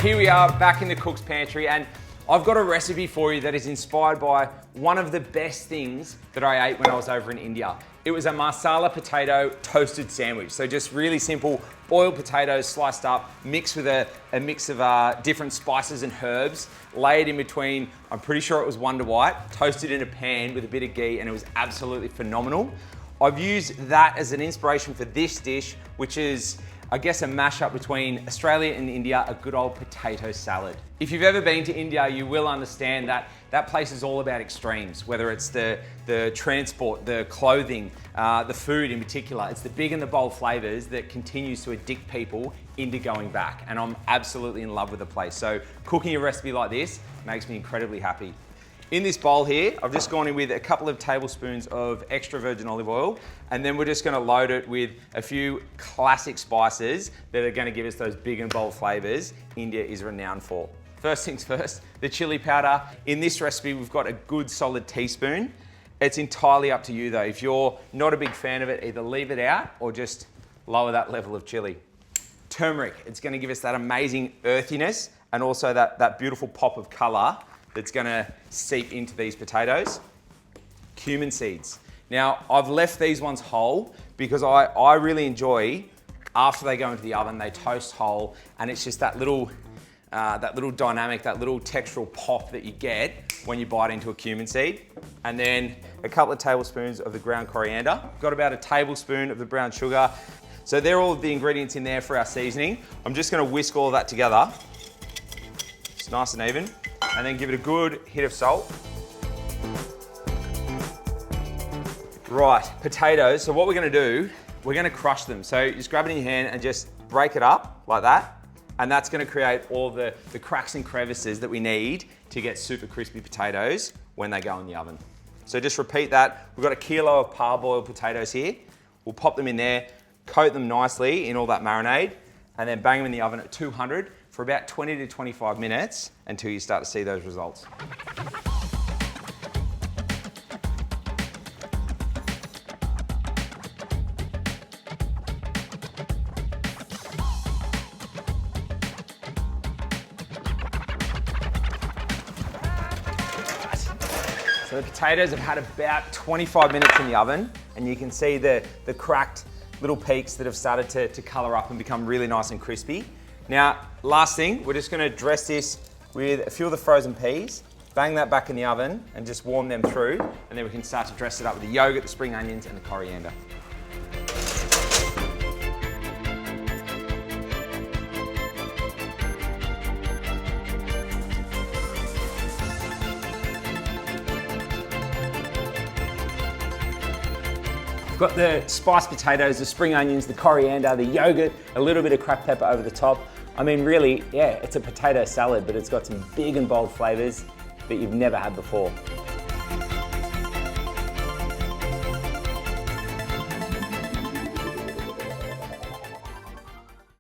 Here we are back in the cook's pantry, and I've got a recipe for you that is inspired by one of the best things that I ate when I was over in India. It was a masala potato toasted sandwich. So just really simple boiled potatoes sliced up, mixed with a mix of different spices and herbs, laid in between, I'm pretty sure it was Wonder White, toasted in a pan with a bit of ghee, and it was absolutely phenomenal. I've used that as an inspiration for this dish, which is, I guess, a mashup between Australia and India, a good old potato salad. If you've ever been to India, you will understand that that place is all about extremes, whether it's the transport, the clothing, the food in particular. It's the big and the bold flavors that continues to addict people into going back. And I'm absolutely in love with the place. So cooking a recipe like this makes me incredibly happy. In this bowl here, I've just gone in with a couple of tablespoons of extra virgin olive oil, and then we're just gonna load it with a few classic spices that are gonna give us those big and bold flavors India is renowned for. First things first, the chili powder. In this recipe, we've got a good solid teaspoon. It's entirely up to you though. If you're not a big fan of it, either leave it out or just lower that level of chili. Turmeric, it's gonna give us that amazing earthiness and also that beautiful pop of color that's gonna seep into these potatoes. Cumin seeds. Now, I've left these ones whole because I really enjoy, after they go into the oven, they toast whole, and it's just that little dynamic, that little textural pop that you get when you bite into a cumin seed. And then a couple of tablespoons of the ground coriander. Got about a tablespoon of the brown sugar. So they're all the ingredients in there for our seasoning. I'm just gonna whisk all that together. It's nice and even. And then give it a good hit of salt. Right, potatoes. So what we're gonna do, we're gonna crush them. So just grab it in your hand and just break it up like that. And that's gonna create all the cracks and crevices that we need to get super crispy potatoes when they go in the oven. So just repeat that. We've got a kilo of parboiled potatoes here. We'll pop them in there, coat them nicely in all that marinade, and then bang them in the oven at 200 for about 20 to 25 minutes until you start to see those results. So the potatoes have had about 25 minutes in the oven, and you can see the cracked little peaks that have started to color up and become really nice and crispy. Now, last thing, we're just gonna dress this with a few of the frozen peas, bang that back in the oven and just warm them through, and then we can start to dress it up with the yogurt, the spring onions, and the coriander. We've got the spiced potatoes, the spring onions, the coriander, the yogurt, a little bit of cracked pepper over the top. I mean, really, yeah, it's a potato salad, but it's got some big and bold flavors that you've never had before.